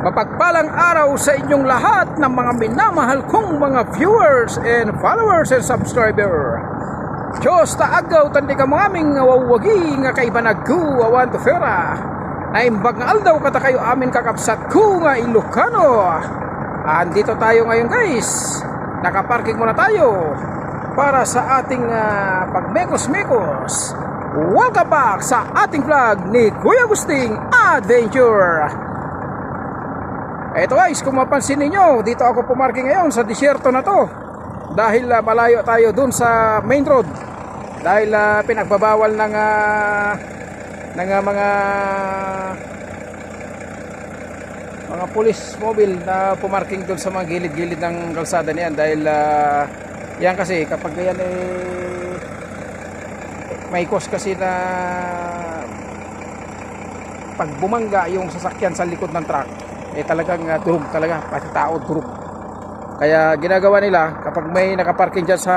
Mapagpalang araw sa inyong lahat ng mga minamahal kong mga viewers and followers and subscriber. Diyos taagaw tandi ka mga aming wawagi nga kaiba nagku awan to fera. Naimbag nga aldaw kata kayo amin kakapsat ko nga Ilocano. Andito tayo ngayon guys. Nakaparking muna tayo para sa ating pagmekos-mekos. Welcome back sa ating vlog ni Kuya Agusting Adventure. Eto guys, kung mapansin ninyo, dito ako pumarking ngayon sa disyerto na to. Dahil malayo tayo dun sa main road. Dahil pinagbabawal ng mga police mobile na pumarking dun sa mga gilid-gilid ng kalsada niyan. Dahil yan kasi kapag yan may cause kasi na pag bumangga yung sasakyan sa likod ng truck, talagang turog talaga, pati tao turog. Kaya ginagawa nila kapag may nakaparking dyan sa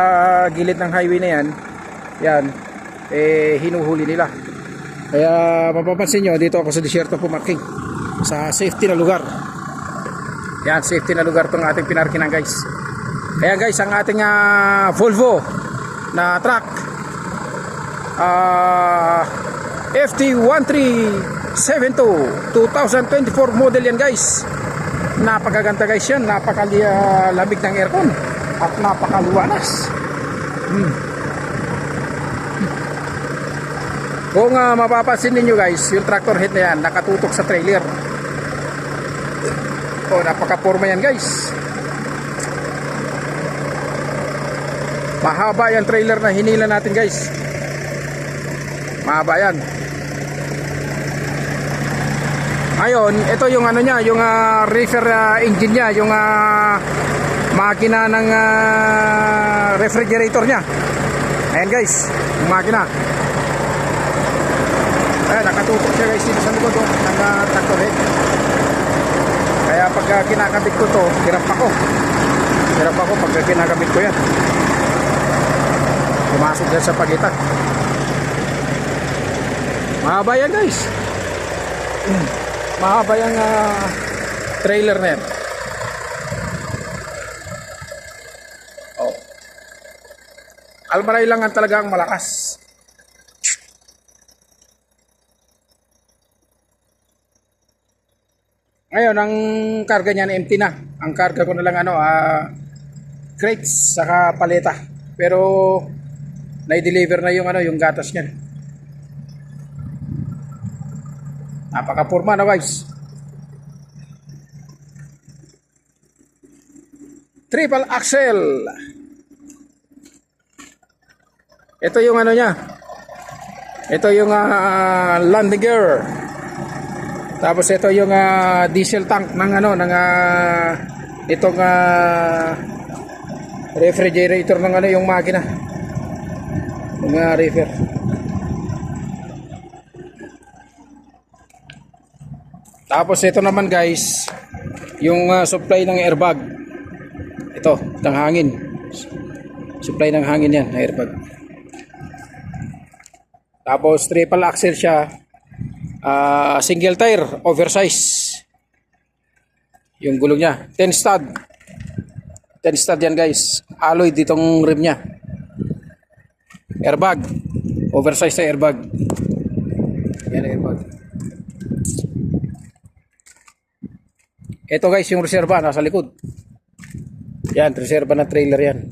gilid ng highway na yan, hinuhuli nila. Kaya mapapansin nyo, dito ako sa disyerto pumarking sa safety na lugar. Yan, safety na lugar tong ating pinarkinan guys. Kaya guys, ang ating Volvo na truck, FT1372 2024 model yan guys. Napakaganda guys yan. Napakalamig ng aircon at napakaluwanas. Kung mapapansin ninyo guys, yung tractor head na yan nakatutok sa trailer. Napakaporma yan guys. Mahaba yung trailer na hinila natin guys. Mahaba yan. Ngayon, ito yung ano niya, yung reefer engine niya, yung makina ng refrigerator niya. Ayan guys, yung makina. Ayan, nakatutok siya guys dito sa likod ng tractor head. Kaya pag kinakabit ko to, hirap ako pag kinakabit ko yan. Pumasok yan sa pagitan. Mahaba yan guys. Mahaba yung trailer na yan. Almaray lang ang talagang malakas. Ngayon, ang karga niya na empty na. Ang karga ko na lang crates saka paleta. Pero na-deliver na yung gatas niyan. Napaka-porma na guys. Triple axle. Ito yung niya. Ito yung landing gear. Tapos ito yung diesel tank ng itong refrigerator ng yung makina. Yung reefer. Tapos ito naman guys, yung supply ng airbag. Ito, ng hangin. Supply ng hangin yan, airbag. Tapos triple axle siya. Single tire, oversize. Yung gulong niya, 10 stud. 10 stud yan guys. Alloy ditong rim niya. Airbag. Oversize na airbag. Yan airbag. Ito guys, yung reserva nasa likod. Yan, reserva na trailer yan.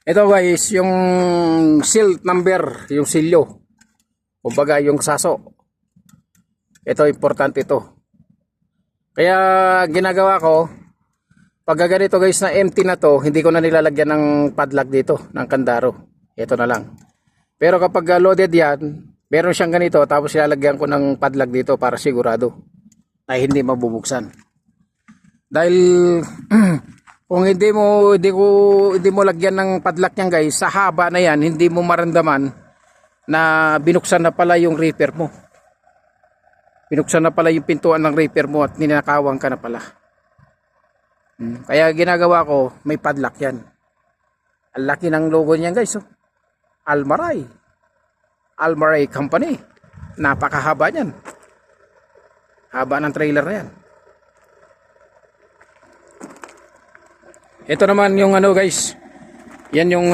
Ito guys, yung seal number, yung silyo. Kumbaga yung saso. Ito, importante ito. Kaya ginagawa ko, pag ganito guys na empty na to, hindi ko na nilalagyan ng padlock dito, ng kandaro. Ito na lang. Pero kapag loaded yan, meron siyang ganito, tapos ilalagyan ko ng padlock dito para sigurado ay hindi mabubuksan. Dahil kung hindi mo lagyan ng padlock niyan guys, sa haba na yan, hindi mo maramdaman na binuksan na pala yung reefer mo. Binuksan na pala yung pintuan ng reefer mo at ninakawang ka na pala. Kaya ginagawa ko, may padlock yan. Ang laki ng logo niyan guys. Almaray. Almaray Company. Napakahaba niyan. Haba ng trailer na yan. Ito naman yung ano guys. Yan yung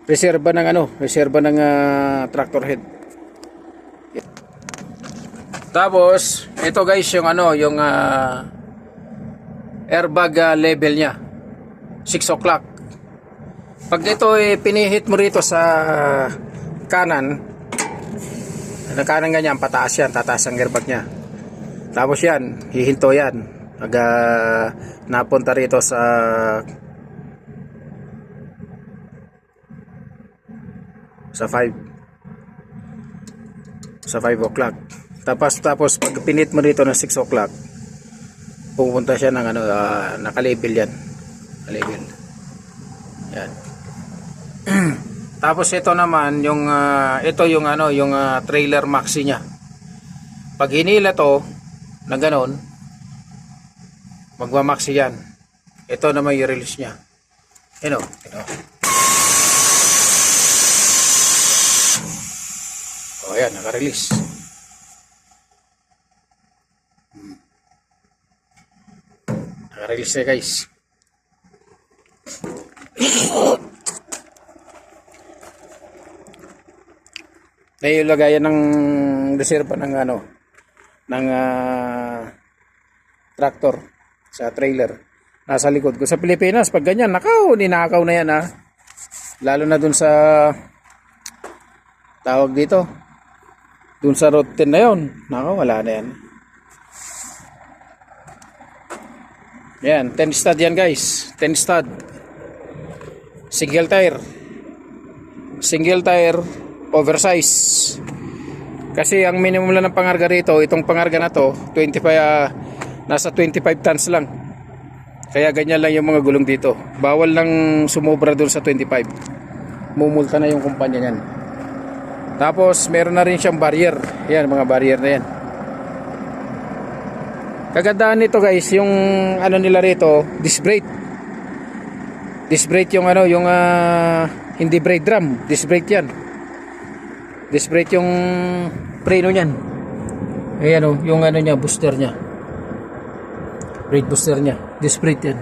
reserba ng tractor head. Tapos ito guys yung yung airbag level niya. 6 o'clock. Pag ito pinihit mo rito sa kanan, ganyan, pataas yan, tataas ang airbag niya. Tapos yan, hihinto yan. Pag napunta rito sa sa 5 o'clock. Tapos pag pinit mo rito na 6 o'clock, pupunta siya ng naka-label yan. Label. Yan. Tapos ito naman yung yung trailer maxi niya. Pag hinila to na ganon, magma-maxi yan. Ito naman yung release niya. Ito. Oh, ayan, naka-release. Naka-release na guys. Na yung lagayan ng reserva ng tractor sa trailer nasa likod ko. Sa Pilipinas pag ganyan, ninakaw na yan lalo na dun sa tawag dito, dun sa road 10 na yun, wala na yan. Yan, 10 stud yan guys, 10 stud, single tire, oversize. Kasi ang minimum lang ng pangarga rito, itong pangarga na to 25, nasa 25 tons lang. Kaya ganyan lang yung mga gulong dito. Bawal lang sumobra doon sa 25. Mumulta na yung kumpanya niyan. Tapos meron na rin siyang barrier. Yan, mga barrier na yan. Kagandahan nito guys, yung nila rito, disc brake. Disc brake yung yung hindi brake drum, disc brake yan. Disc brake yung preno niyan. Ayan yung niya, booster niya. Brake booster niya, disc brake yan.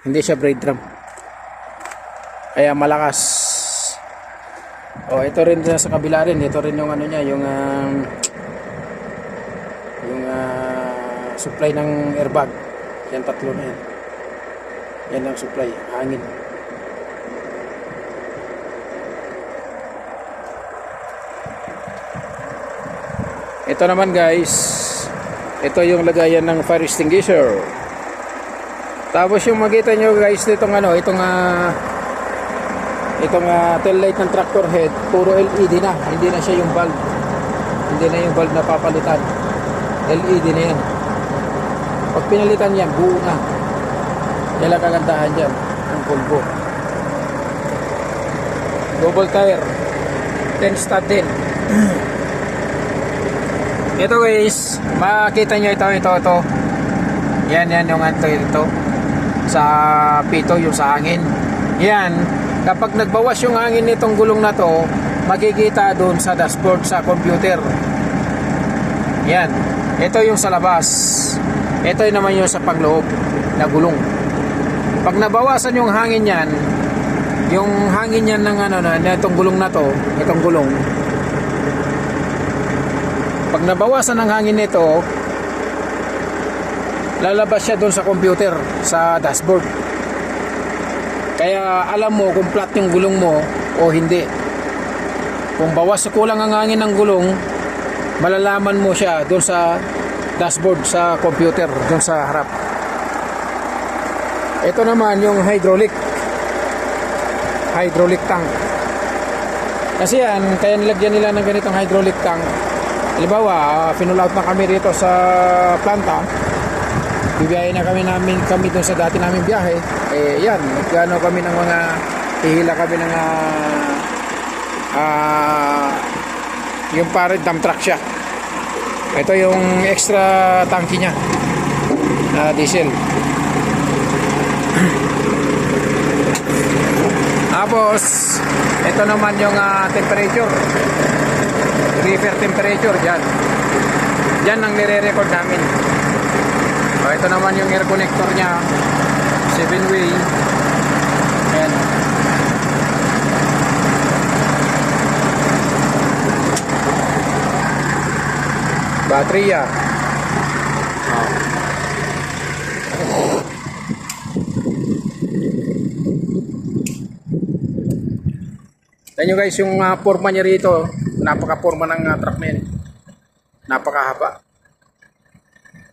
Hindi siya brake drum. Kaya malakas. Oh, ito rin sa kabila rin, ito rin yung niya, yung supply ng airbag. Yan, tatlo na yan. Yan ang supply, hangin. Ito naman guys, ito yung lagayan ng fire extinguisher. Tapos yung makita nyo guys itong tail light ng tractor head, puro LED na, hindi na siya yung bulb. Hindi na yung bulb na papalitan. LED na yan. Pag pinalitan yan, buo na. Yan lang kagandahan dyan, ang pulbo. Double tire, 10 stud din. Ito guys, makita nyo ito. Yan yung ito sa pito, yung sa hangin. Yan, kapag nagbawas yung hangin nitong gulong na to, makikita doon sa dashboard sa computer. Yan, ito yung sa labas. Ito naman yung sa pangloob na gulong. Pag nabawasan yung hangin yan, yung hangin yan ng itong gulong na to, itong gulong, pag nabawasan ang hangin nito, lalabas siya doon sa computer, sa dashboard. Kaya alam mo kung flat yung gulong mo o hindi. Kung bawas kulang ang hangin ng gulong, malalaman mo siya doon sa dashboard, sa computer, doon sa harap. Ito naman yung hydraulic tank. Kasi yan, kaya nilagyan nila ng ganitong hydraulic tank. Halimbawa, finull out na kami rito sa planta, bibiyahe na kami doon sa dati namin biyahe. Yan, nagano kami ng mga, hihila kami ng yung parang dump truck siya. Ito yung extra tanki niya na diesel. Tapos, ito naman yung temperature. Refer temperature, dyan. Dyan ang nire-record namin. Ito naman yung air connector niya. 7-way. Ayan. Baterya. Tignan nyo guys yung forma niya rito. Napaka-forma ng truck na yan. Napakahaba.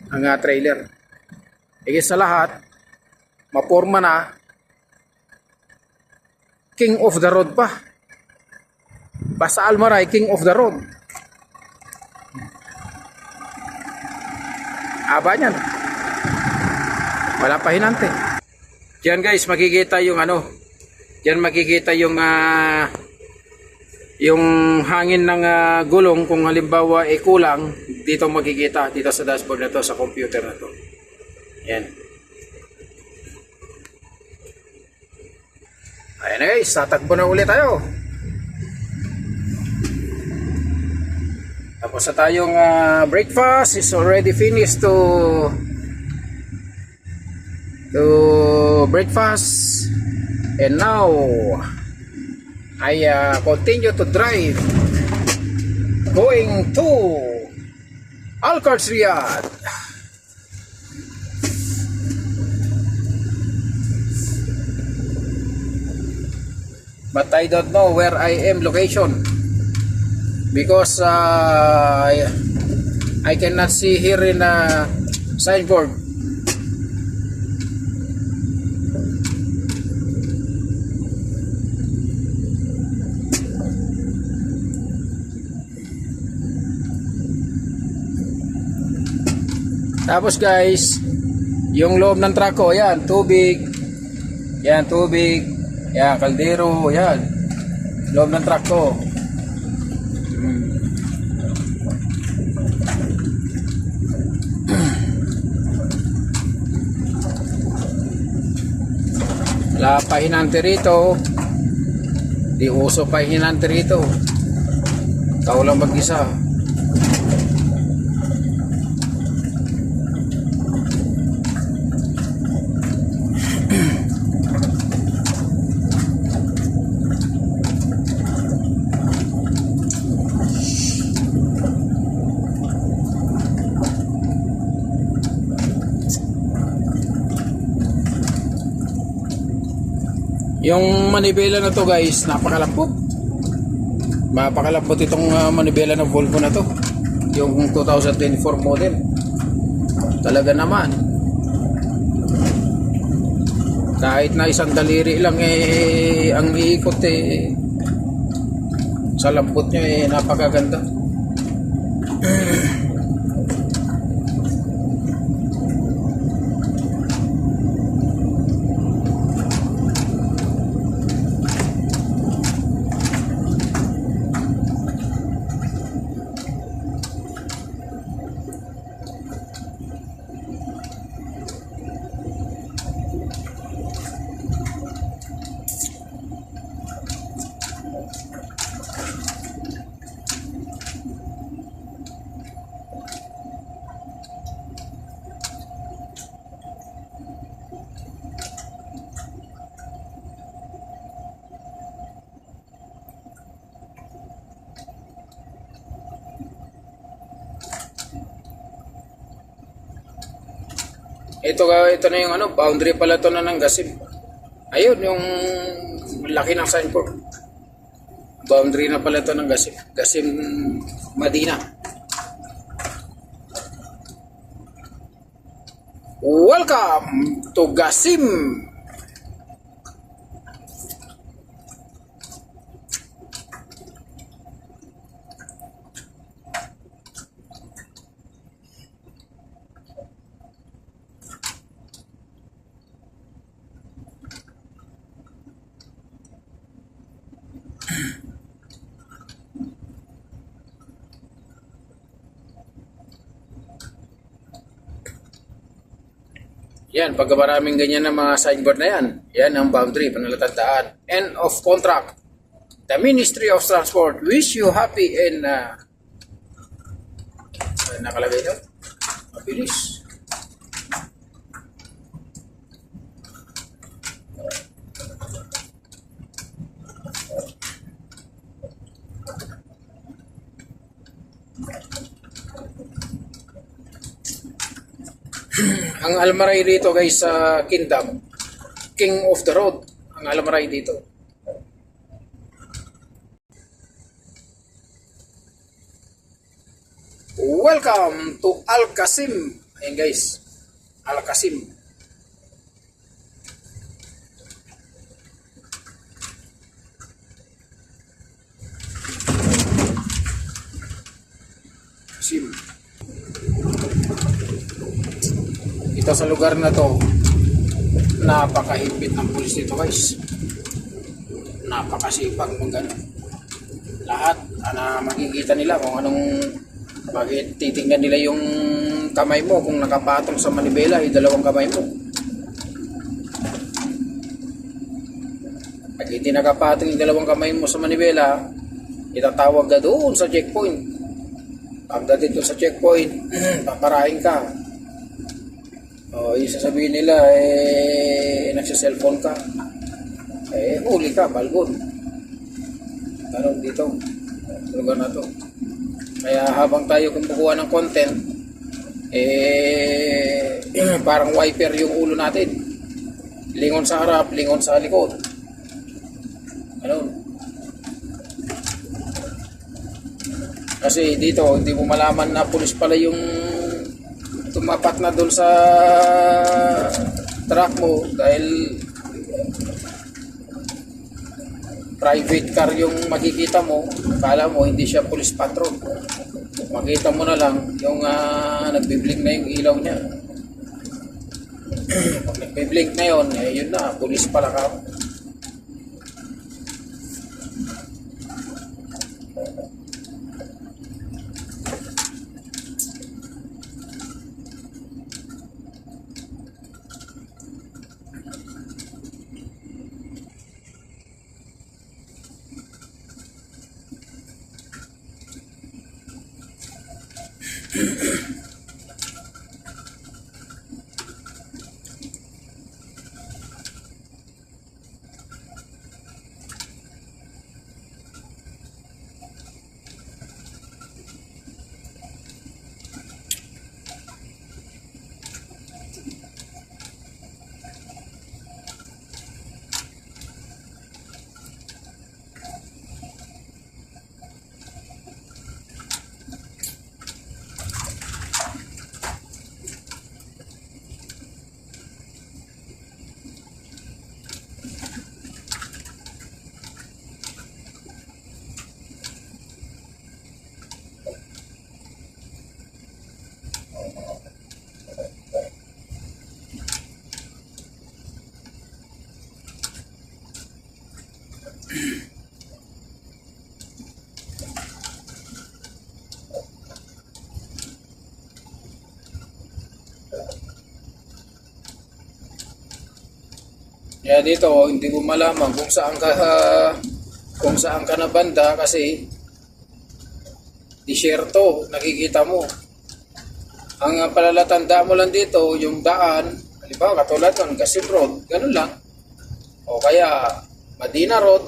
Ang trailer. Higit sa lahat, maporma na. King of the road pa. Basta Almaray, king of the road. Aba niyan. Wala pa hinante. Diyan guys, makikita yung ano. Diyan makikita yung hangin ng gulong kung halimbawa kulang, dito makikita dito sa dashboard na to, sa computer na to. Yan. Ayan na guys, tatakbo na ulit tayo. Tapos na tayong breakfast is already finished to breakfast, and now I continue to drive going to Alcards Riyadh. But I don't know where I am location because I cannot see here in a signboard. Tapos guys, yung loob ng truck ko, yan, tubig. Yan, tubig. Yan, kaldero, yan. Loob ng truck ko. Wala pa hinante rito. Di uso pa hinante rito. Ikaw lang mag-isa. Yung manibela na to guys, napakalambot. Mapakalambot itong manibela ng Volvo na to. Yung 2024 model. Talaga naman. Kahit na isang daliri lang ang iikot sa lambot niya napakaganda. Ito na yung boundary pala to na ng Gasim. Ayun, yung laki ng signboard. Boundary na pala to ng Gasim. Gasim Madina. Welcome to Gasim. Yan, pagka maraming ganyan na mga signboard na yan, yan ang boundary, panalatandaan. End of contract. The Ministry of Transport wish you happy and nakalagay doon. Mabilis. Ang Almaray dito guys sa Kingdom, King of the Road, ang Almaray dito. Welcome to Al Qasim. Ayan guys, Al Qasim. Qasim. Dito sa lugar na to, napakahigpit ng pulis dito guys. Napakasipag ng gano'n. Lahat na makikita nila kung anong, bakit titingnan nila yung kamay mo kung nakapatong sa manibela, yung dalawang kamay mo. Pag hindi nakapatong yung dalawang kamay mo sa manibela, itatawag na doon sa checkpoint. Pagdating doon sa checkpoint, paparahin ka. O, yung sasabihin nila, nagsa-cellphone ka. Huli ka, balgon. Ganun dito, lugar na to. Kaya habang tayo kumukuha ng content, parang wiper yung ulo natin. Lingon sa harap, lingon sa likod. Ganun. Kasi dito, hindi mo malaman na pulis pala yung tumapat na doon sa truck mo dahil private car yung makikita mo, kala mo hindi siya police patrol. Makita mo na lang yung nagbiblink na yung ilaw niya. Pag nagbiblink na yun, yun na, police pala ka. Kaya dito, hindi mo malaman kung saan ka na banda kasi disyerto, nakikita mo. Ang palalatanda mo lang dito, yung daan, halimbawa katulad ng Qasim Road, ganun lang. O kaya Madina Road,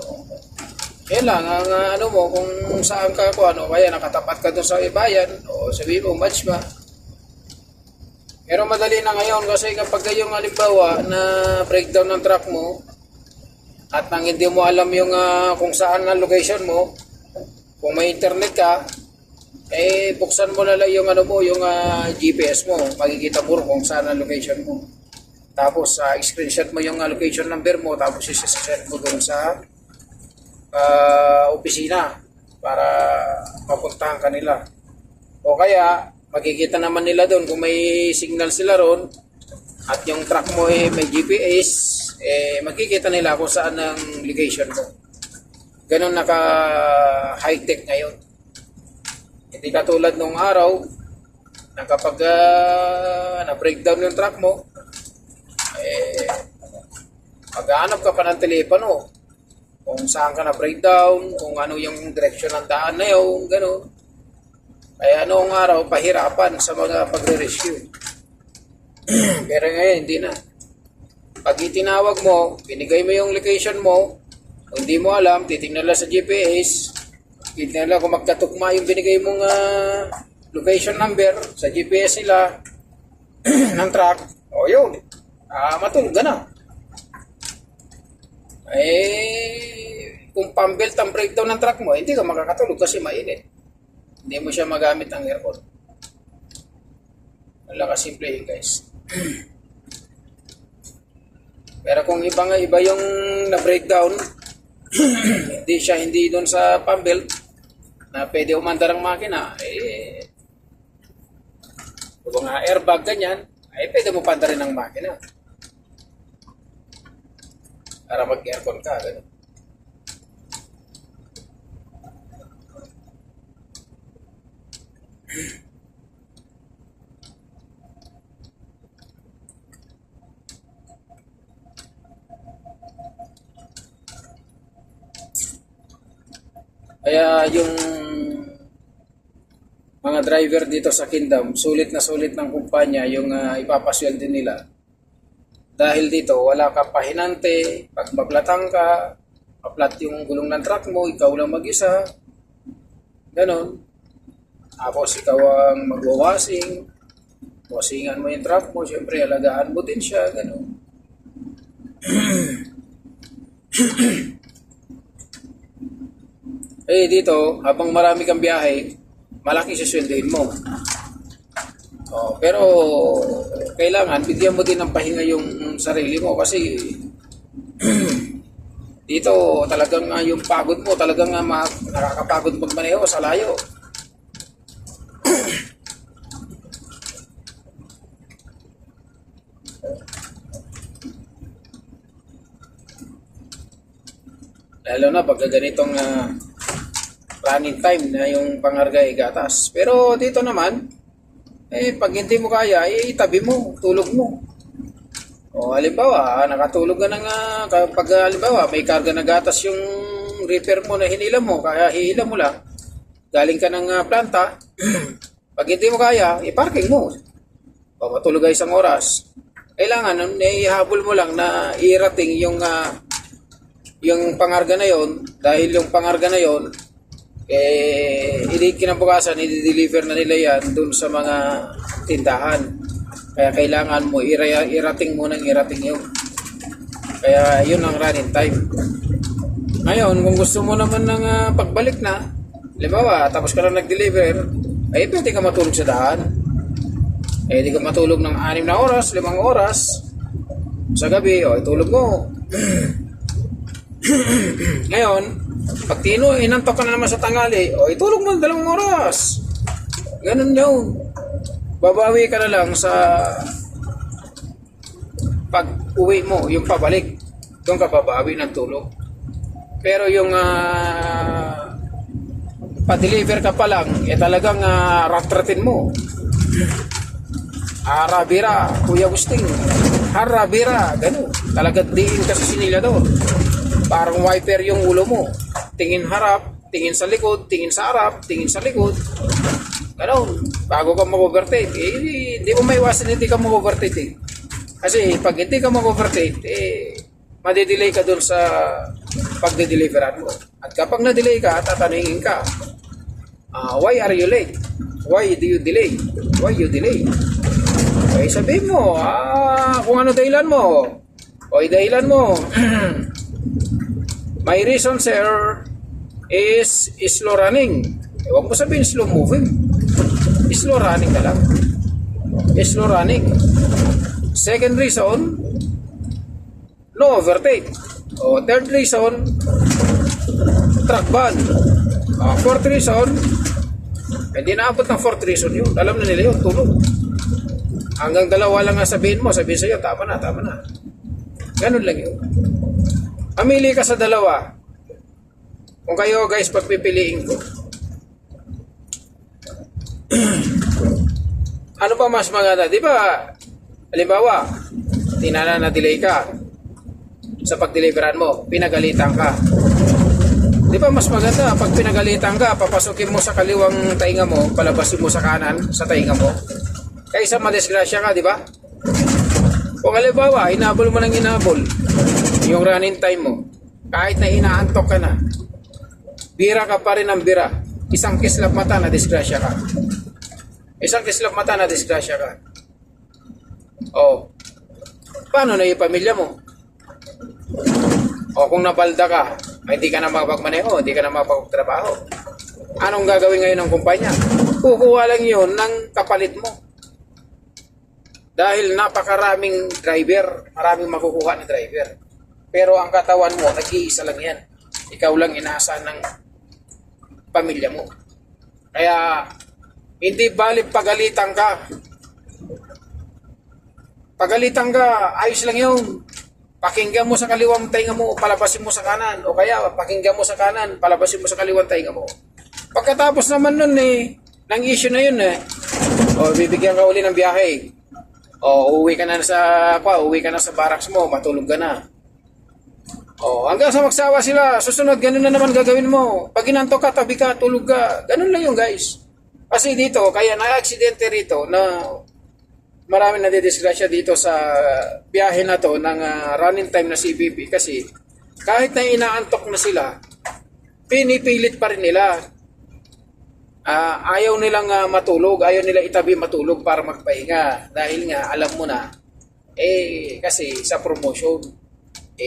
kaya lang, ang ano mo, kung saan ka, kaya nakatapat ka doon sa ibayan, o sabihin mo, match ba? Pero madali na ngayon kasi kapag yung halimbawa na breakdown ng truck mo at nang hindi mo alam yung kung saan ang location mo, kung may internet ka, buksan mo na lang yung ano mo, yung GPS mo, makikita mo kung saan ang location mo. Tapos screenshot mo yung location number mo, tapos i-set mo doon sa opisina para mapuntahan ka nila. O kaya makikita naman nila doon kung may signal sila ron at yung truck mo may GPS, makikita nila kung saan ang location mo. Ganun naka high-tech ngayon. Hindi katulad nung araw na kapag na-breakdown yung truck mo, eh, maghanap ka pa ng telepono kung saan ka na breakdown, kung ano yung direksyon ng daan na yun, gano'n. Kaya noong araw, pahirapan sa mga pagre-rescue. Pero ngayon, hindi na. Pag itinawag mo, binigay mo yung location mo, kung hindi mo alam, titingnan lang sa GPS, titingnan lang kung magkatugma yung binigay mong location number sa GPS nila ng truck, o yun, matulog ka na. Kung pambelt ang breakdown ng truck mo, hindi ka makakatulog kasi mainit. Hindi mo siya magamit ng aircon. Wala ka simple yun, guys. Pero kung iba yung na-breakdown, hindi doon sa pambelt na pwede umandar ang makina, kung mga airbag ganyan, pwede mo pandarin ang makina. Para mag-aircon ka, gano'n. Kaya yung mga driver dito sa Kingdom, sulit na sulit ng kumpanya yung ipapasweldo nila. Dahil dito, wala ka pahinante, pag maplatang ka, maplat yung gulong ng truck mo, ikaw lang mag-isa, ganon. Tapos ikaw ang magwawashing, wasingan mo yung truck mo, syempre alagaan mo din siya, ganon. Dito, habang marami kang biyahe, malaki sisweldohin mo. Pero kailangan bigyan mo din ng pahinga yung sarili mo kasi dito talagang yung pagod mo talagang nakakapagod magmaneho sa layo. Lalo na pag ganitong running time na yung pangargay gatas. Pero dito naman, pag hindi mo kaya, itabi mo, tulog mo. Halimbawa, nakatulog ka na nga, pag halimbawa, may karga na gatas yung repair mo na hinila mo, kaya hihila mo lang, galing ka ng planta, pag hindi mo kaya, iparking mo. Matulog ka isang oras. Kailangan, ihabol mo lang na irating yung pangarga na yon, dahil yung pangarga na yon, kinabukasan, i-deliver na nila yan dun sa mga tindahan. Kaya kailangan mo irating mo ng irating yun. Kaya yun ang running time. Ngayon, kung gusto mo naman ng pagbalik na, halimbawa, tapos ka lang nag-deliver, pwede ka matulog sa daan. Pwede ka matulog ng 6 na oras, 5 oras sa gabi, tulog mo. Ngayon, pag inantok ka na naman sa tangali, itulog mo 2 oras. Ganun yun. Babawi ka na lang sa pag-uwi mo, yung pabalik. Doon ka babawi ng tulog. Pero yung pa-deliver ka pa lang, talagang ratratin mo. Arabira, Kuya Gusting. Harabira, ganun. Talagang diin ka sa sinilador. Parang wiper yung ulo mo. Tingin harap, tingin sa likod, tingin sa harap, tingin sa likod. Ganon. Bago ka mag-overtake, hindi mo maiwasan hindi ka mag-overtake. Kasi pag hindi ka mag-overtake, madidelay ka dun sa pagde-deliveran mo. At kapag na-delay ka, tatanungin ka, why are you late? Why do you delay? Why you delay? Sabihin mo, kung ano dahilan mo. Dahilan mo, my reason, sir, is slow running. Huwag mo sabihin slow moving. Slow running na lang. Slow running. Second reason, no overtake. Third reason, truck ban. Fourth reason, hindi naabot ng fourth reason yun. Alam na nila yun, tulog. Hanggang 2 lang nga sabihin mo, sabihin sa'yo, tama na. Ganun lang yun. Amili ka sa 2. Kung kayo guys, pagpipiliin ko. Ano pa mas maganda? Di ba, halimbawa, na-delay ka sa pag-deliveran mo, pinagalitan ka. Di ba mas maganda pag pinagalitan ka, papasukin mo sa kaliwang tainga mo, palabasin mo sa kanan sa tainga mo, kaysa madisgrasya ka, di ba? Kung halimbawa, inabol mo ng inabol yung running time mo, kahit na inaantok ka na, bira ka pa rin ng bira, isang kislap mata na disgrasya ka. Isang kislap mata na disgrasya ka. Oh, paano na yung pamilya mo? O kung nabalda ka, ay hindi ka na mapagmaneho, hindi ka na mapagtrabaho. Anong gagawin ngayon ng kumpanya? Kukuha lang yun ng kapalit mo. Dahil napakaraming driver, maraming makukuha ng driver. Pero ang katawan mo, nag-iisa lang yan. Ikaw lang inaasahan ng pamilya mo. Kaya, hindi balik pagalitan ka. Pagalitan ka, ayos lang yun. Pakinggan mo sa kaliwang tainga mo, palabasin mo sa kanan. O kaya, pakinggan mo sa kanan, palabasin mo sa kaliwang tainga mo. Pagkatapos naman nun ng issue na yun o bibigyan ka uli ng biyahe. O uwi ka na sa barracks mo, matulog ka na. O hanggang sa magsawa sila, susunod, ganun na naman gagawin mo. Pag inantok ka, tabi ka, tulog ka. Ganun lang yun, guys. Kasi dito, kaya na-aksidente rito na marami nadidisgrasya dito sa biyahe na to ng running time na CBP kasi kahit na inaantok na sila, pinipilit pa rin nila. Ayaw nilang matulog, ayaw nila itabi matulog para magpahinga dahil nga alam mo na kasi sa promotion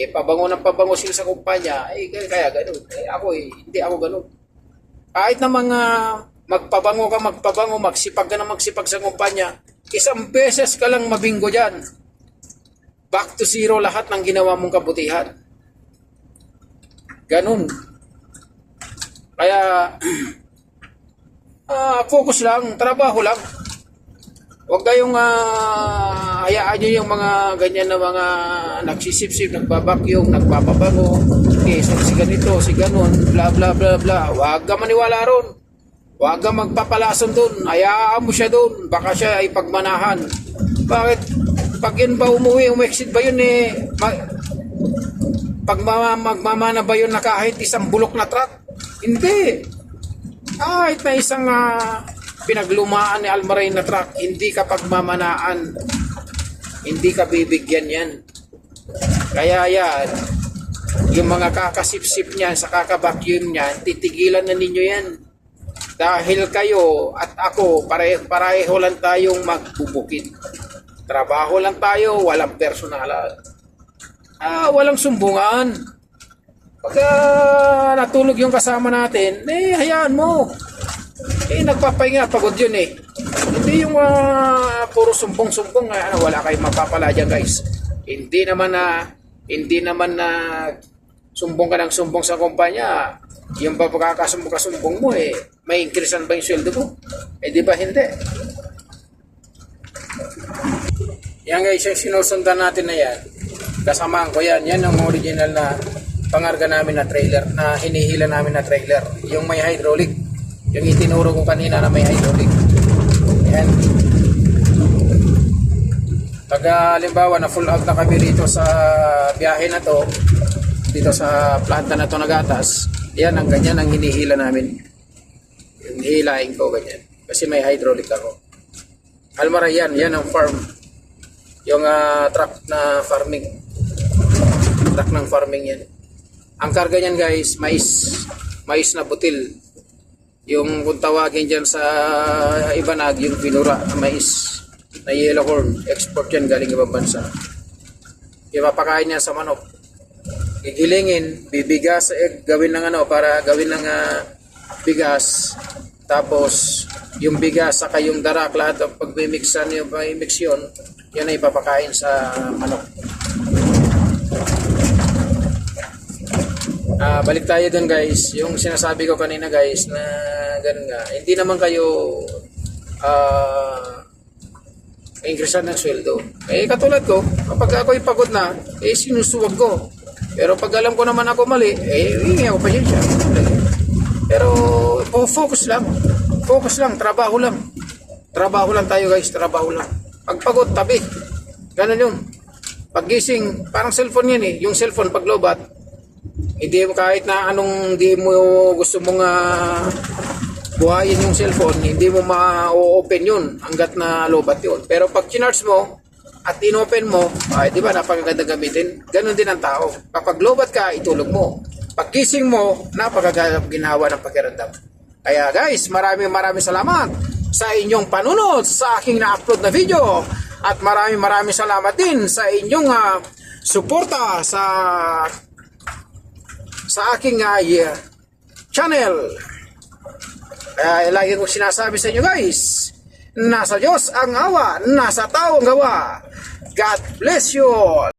pabango ng pabango sila sa kumpanya kaya ganun. Hindi ako ganun. Kahit na mga magpabango, magsipag ka na magsipag sa kumpanya, isang beses ka lang mabinggo dyan. Back to zero lahat ng ginawa mong kabutihan. Ganun. Kaya, focus lang, trabaho lang. Huwag kayong hayaan nyo yung mga ganyan na mga nagsisip-sip, nagbabakyong, nagpapabango, si ganito, si ganon, bla bla bla bla. Huwag ka maniwala ron. Huwag ka magpapalason dun. Hayaan mo siya dun. Baka siya ay pagmanahan. Bakit? Pag yun ba umuwi, umexit ba yun pag magmamana ba yun na kahit isang bulok na truck? Hindi. Kahit na isang pinaglumaan ni Almaray na truck, hindi ka pagmamanaan. Hindi ka bibigyan yan. Kaya yan, yung mga kakasip-sip niyan sa kakabakyum niyan, titigilan na ninyo yan. Dahil kayo at ako, pareho lang tayong magbubukid. Trabaho lang tayo, walang personalan. Walang sumbungan. Pagka natulog yung kasama natin, hayaan mo. Nagpapahinga, pagod yun Hindi yung puro sumbong-sumbong, wala kayong mapapala dyan, guys. Hindi naman na sumbong ka ng sumbong sa kumpanya. Yung pagkakasumbong mo may increasean ba yung sweldo mo? Di ba hindi? Yan guys, yung sinusundan natin na yan, kasamaan ko yan ang original na pangarga namin na trailer, na hinihila namin na trailer, yung may hydraulic, yung itinuro ko kanina na may hydraulic. Yan. Pag halimbawa na full out na kami dito sa biyahe na to, dito sa planta na to nagatas, yan ang ganyan ang hinihila namin. Yung hilahin ko ganyan. Kasi may hydraulic ako. Almaray yan ang farm. Yung truck na farming. Truck ng farming yan. Ang karga niyan guys, mais na butil. Yung kung tawagin dyan sa Ibanag, yung pinura na mais na yellow corn. Export yan galing ibang bansa. Ipapakain niya sa manok. Gigilingin, bibigas, gawin ng para gawin ng bigas. Tapos yung bigas saka yung darak, lahat ng pagmimixan yung pag-mix yun, yan ay ipapakain sa manok. Balik tayo dun guys, yung sinasabi ko kanina guys na ganun nga, hindi naman kayo increasean ng sweldo. Katulad ko, kapag ako'y pagod na, sinusuwag ko. Pero pag alam ko naman ako mali, hingi ako pasensya. Pero focus lang, trabaho lang tayo guys, trabaho lang. Pag pagod, tabi. Ganun yun. Paggising, parang cellphone yan eh. Yung cellphone pag lobat, hindi mo kahit na anong di mo gusto mong buhayin yung cellphone, hindi mo ma-open yun hanggat na lobat yun. Pero pag chinarge mo at inopen mo, ay di ba napakaganda gamitin? Ganon din ang tao. Kapag lobat ka, itulog mo. Pagkising mo, napakaganda ginawa ng pakiramdam. Kaya guys, maraming salamat sa inyong panunod sa aking na-upload na video. At maraming salamat din sa inyong suporta sa aking channel. Kaya lagi ko sinasabi sa inyo guys, nasa Diyos ang awa, nasa tao ang gawa. God bless you all.